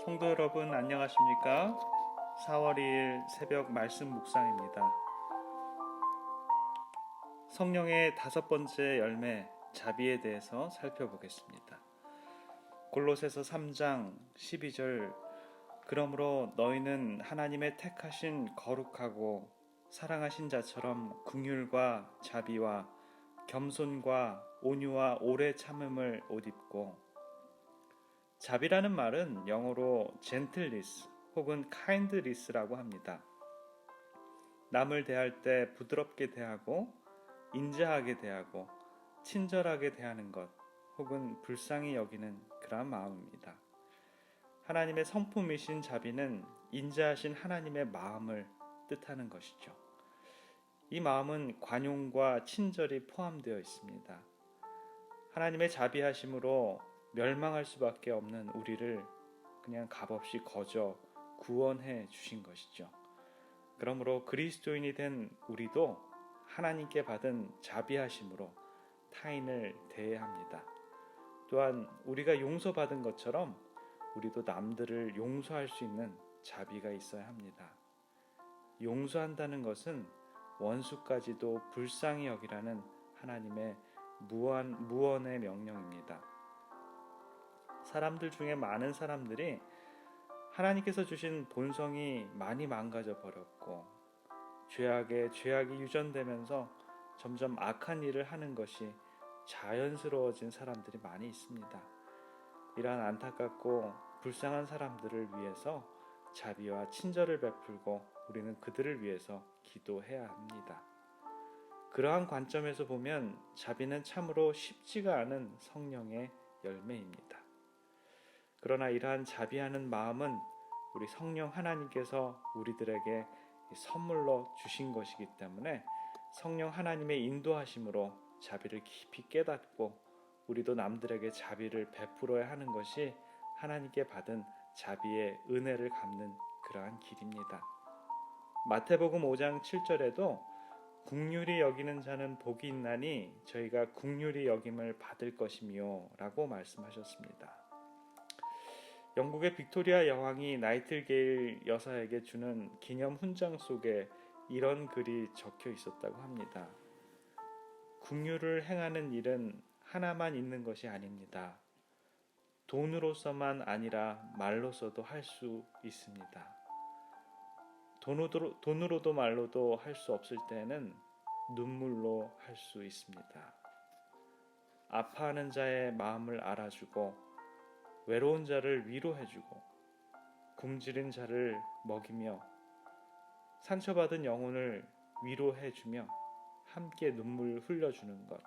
성도 여러분 안녕하십니까? 4월 2일 새벽 말씀 묵상입니다. 성령의 다섯 번째 열매 자비에 대해서 살펴보겠습니다. 골로새서 3장 12절 그러므로 너희는 하나님의 택하신 거룩하고 사랑하신 자처럼 긍휼과 자비와 겸손과 온유와 오래 참음을 옷 입고 자비라는 말은 영어로 gentleness 혹은 kindness라고 합니다. 남을 대할 때 부드럽게 대하고 인자하게 대하고 친절하게 대하는 것 혹은 불쌍히 여기는 그러한 마음입니다. 하나님의 성품이신 자비는 인자하신 하나님의 마음을 뜻하는 것이죠. 이 마음은 관용과 친절이 포함되어 있습니다. 하나님의 자비하심으로 멸망할 수밖에 없는 우리를 그냥 값없이 거저 구원해 주신 것이죠. 그러므로 그리스도인이 된 우리도 하나님께 받은 자비하심으로 타인을 대해야 합니다. 또한 우리가 용서받은 것처럼 우리도 남들을 용서할 수 있는 자비가 있어야 합니다. 용서한다는 것은 원수까지도 불쌍히 여기라는 하나님의 무언의 명령입니다. 사람들 중에 많은 사람들이 하나님께서 주신 본성이 많이 망가져 버렸고 죄악이 유전되면서 점점 악한 일을 하는 것이 자연스러워진 사람들이 많이 있습니다. 이러한 안타깝고 불쌍한 사람들을 위해서 자비와 친절을 베풀고 우리는 그들을 위해서 기도해야 합니다. 그러한 관점에서 보면 자비는 참으로 쉽지가 않은 성령의 열매입니다. 그러나 이러한 자비하는 마음은 우리 성령 하나님께서 우리들에게 선물로 주신 것이기 때문에 성령 하나님의 인도하심으로 자비를 깊이 깨닫고 우리도 남들에게 자비를 베풀어야 하는 것이 하나님께 받은 자비의 은혜를 갚는 그러한 길입니다. 마태복음 5장 7절에도 긍휼히 여기는 자는 복이 있나니 저희가 긍휼히 여김을 받을 것이며 라고 말씀하셨습니다. 영국의 빅토리아 여왕이 나이틀게일 여사에게 주는 기념 훈장 속에 이런 글이 적혀 있었다고 합니다. 긍휼을 행하는 일은 하나만 있는 것이 아닙니다. 돈으로서만 아니라 말로서도 할 수 있습니다. 돈으로도 말로도 할 수 없을 때는 눈물로 할 수 있습니다. 아파하는 자의 마음을 알아주고 외로운 자를 위로해주고 굶주린 자를 먹이며 상처받은 영혼을 위로해주며 함께 눈물 흘려주는 것,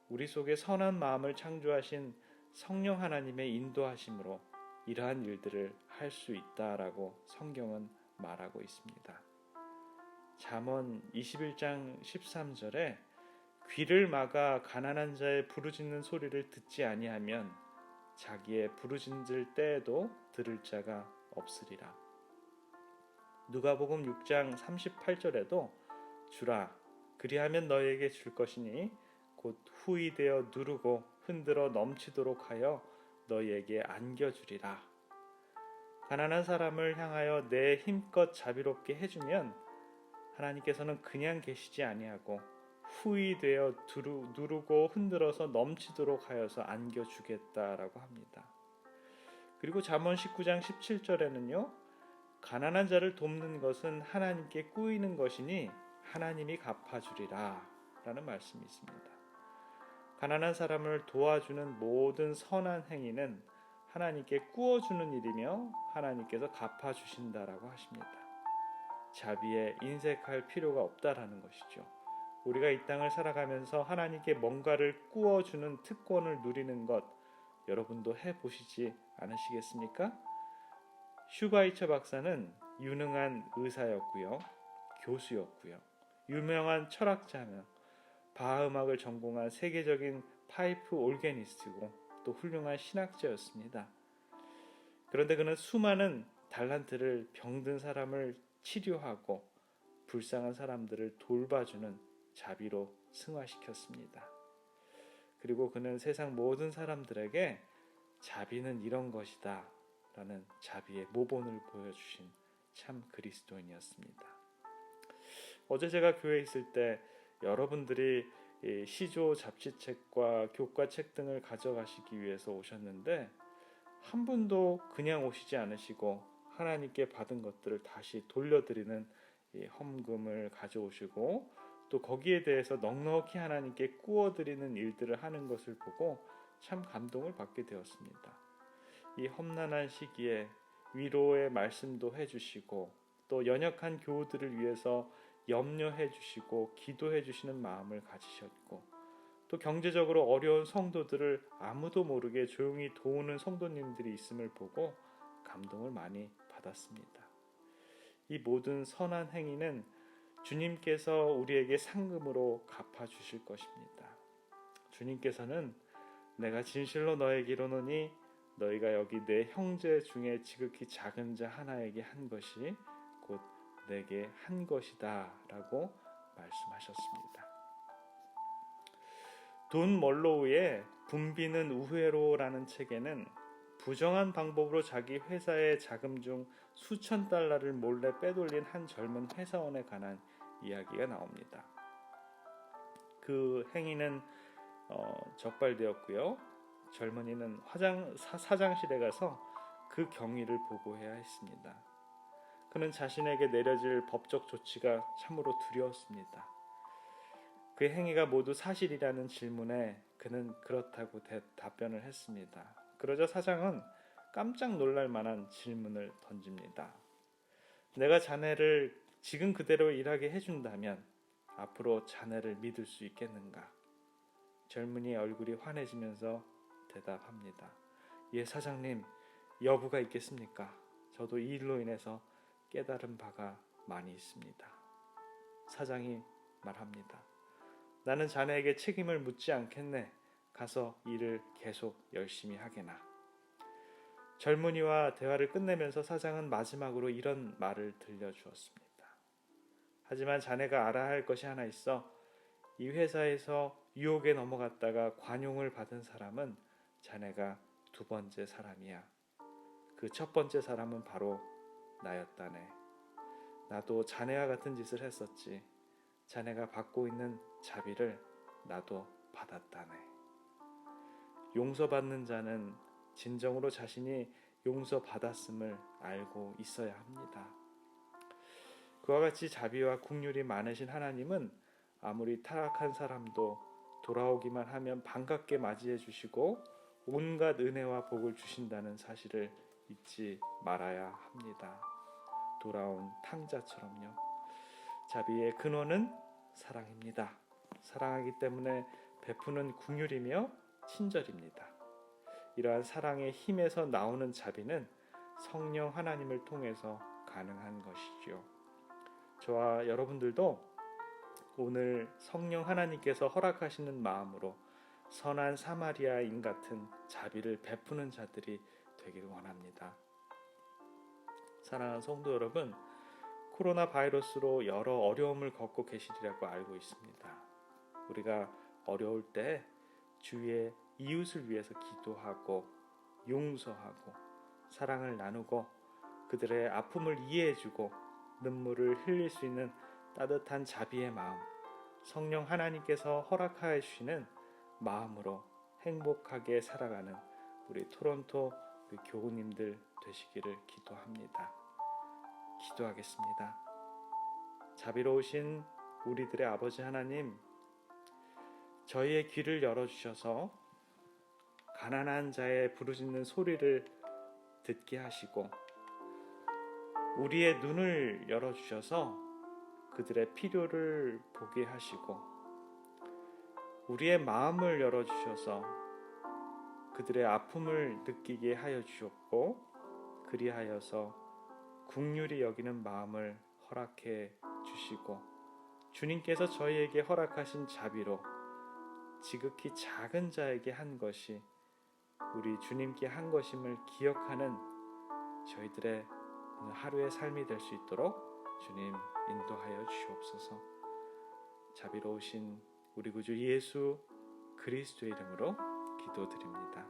우리 속에 선한 마음을 창조하신 성령 하나님의 인도하심으로 이러한 일들을 할 수 있다라고 성경은 말하고 있습니다. 잠언 21장 13절에 귀를 막아 가난한 자의 부르짖는 소리를 듣지 아니하면 자기의 부르짖을 때에도 들을 자가 없으리라. 누가복음 6장 38절에도 주라 그리하면 너희에게 줄 것이니 곧 후이되어 누르고 흔들어 넘치도록 하여 너희에게 안겨주리라. 가난한 사람을 향하여 내 힘껏 자비롭게 해주면 하나님께서는 그냥 계시지 아니하고 후이되어 누르고 흔들어서 넘치도록 하여서 안겨주겠다라고 합니다. 그리고 잠언 19장 17절에는요. 가난한 자를 돕는 것은 하나님께 꾸이는 것이니 하나님이 갚아주리라 라는 말씀이 있습니다. 가난한 사람을 도와주는 모든 선한 행위는 하나님께 꾸어주는 일이며 하나님께서 갚아주신다라고 하십니다. 자비에 인색할 필요가 없다라는 것이죠. 우리가 이 땅을 살아가면서 하나님께 뭔가를 꾸어주는 특권을 누리는 것 여러분도 해보시지 않으시겠습니까? 슈바이처 박사는 유능한 의사였고요. 교수였고요. 유명한 철학자며 바하음악을 전공한 세계적인 파이프 올게니스트고 또 훌륭한 신학자였습니다. 그런데 그는 수많은 달란트를 병든 사람을 치료하고 불쌍한 사람들을 돌봐주는 자비로 승화시켰습니다. 그리고 그는 세상 모든 사람들에게 자비는 이런 것이다 라는 자비의 모본을 보여주신 참 그리스도인이었습니다. 어제 제가 교회에 있을 때 여러분들이 시조 잡지책과 교과책 등을 가져가시기 위해서 오셨는데 한 분도 그냥 오시지 않으시고 하나님께 받은 것들을 다시 돌려드리는 이 헌금을 가져오시고 또 거기에 대해서 넉넉히 하나님께 꾸어드리는 일들을 하는 것을 보고 참 감동을 받게 되었습니다. 이 험난한 시기에 위로의 말씀도 해주시고 또 연약한 교우들을 위해서 염려해 주시고 기도해 주시는 마음을 가지셨고 또 경제적으로 어려운 성도들을 아무도 모르게 조용히 도우는 성도님들이 있음을 보고 감동을 많이 받았습니다. 이 모든 선한 행위는 주님께서 우리에게 상금으로 갚아주실 것입니다. 주님께서는 내가 진실로 너에게 이르노니 너희가 여기 내 형제 중에 지극히 작은 자 하나에게 한 것이 곧 내게 한 것이다 라고 말씀하셨습니다. 돈 멀로우의 붐비는 우회로라는 책에는 부정한 방법으로 자기 회사의 자금 중 수천 달러를 몰래 빼돌린 한 젊은 회사원에 관한 이야기가 나옵니다. 그 행위는 적발되었고요. 젊은이는 사장실에 가서 그 경위를 보고해야 했습니다. 그는 자신에게 내려질 법적 조치가 참으로 두려웠습니다. 그 행위가 모두 사실이라는 질문에 그는 그렇다고 답변을 했습니다. 그러자 사장은 깜짝 놀랄 만한 질문을 던집니다. 내가 자네를 지금 그대로 일하게 해준다면 앞으로 자네를 믿을 수 있겠는가? 젊은이의 얼굴이 환해지면서 대답합니다. 예, 사장님, 여부가 있겠습니까? 저도 이 일로 인해서 깨달은 바가 많이 있습니다. 사장이 말합니다. 나는 자네에게 책임을 묻지 않겠네. 가서 일을 계속 열심히 하게나. 젊은이와 대화를 끝내면서 사장은 마지막으로 이런 말을 들려주었습니다. 하지만 자네가 알아야 할 것이 하나 있어. 이 회사에서 유혹에 넘어갔다가 관용을 받은 사람은 자네가 두 번째 사람이야. 그 첫 번째 사람은 바로 나였다네. 나도 자네와 같은 짓을 했었지. 자네가 받고 있는 자비를 나도 받았다네. 용서받는 자는 진정으로 자신이 용서받았음을 알고 있어야 합니다. 그와 같이 자비와 긍휼이 많으신 하나님은 아무리 타락한 사람도 돌아오기만 하면 반갑게 맞이해 주시고 온갖 은혜와 복을 주신다는 사실을 잊지 말아야 합니다. 돌아온 탕자처럼요. 자비의 근원은 사랑입니다. 사랑하기 때문에 베푸는 긍휼이며 친절입니다. 이러한 사랑의 힘에서 나오는 자비는 성령 하나님을 통해서 가능한 것이지요. 저와 여러분들도 오늘 성령 하나님께서 허락하시는 마음으로 선한 사마리아인 같은 자비를 베푸는 자들이 되기를 원합니다. 사랑하는 성도 여러분, 코로나 바이러스로 여러 어려움을 겪고 계시리라고 알고 있습니다. 우리가 어려울 때 주위의 이웃을 위해서 기도하고 용서하고 사랑을 나누고 그들의 아픔을 이해해주고 눈물을 흘릴 수 있는 따뜻한 자비의 마음, 성령 하나님께서 허락하여 주시는 마음으로 행복하게 살아가는 우리 토론토 교우님들 되시기를 기도합니다. 기도하겠습니다. 자비로우신 우리들의 아버지 하나님, 저희의 귀를 열어주셔서 가난한 자의 부르짖는 소리를 듣게 하시고 우리의 눈을 열어주셔서 그들의 필요를 보게 하시고 우리의 마음을 열어주셔서 그들의 아픔을 느끼게 하여 주셨고 그리하여서 긍휼히 여기는 마음을 허락해 주시고 주님께서 저희에게 허락하신 자비로 지극히 작은 자에게 한 것이 우리 주님께 한 것임을 기억하는 저희들의 하루의 삶이 될 수 있도록 주님 인도하여 주시옵소서. 자비로우신 우리 구주 예수 그리스도의 이름으로 기도드립니다.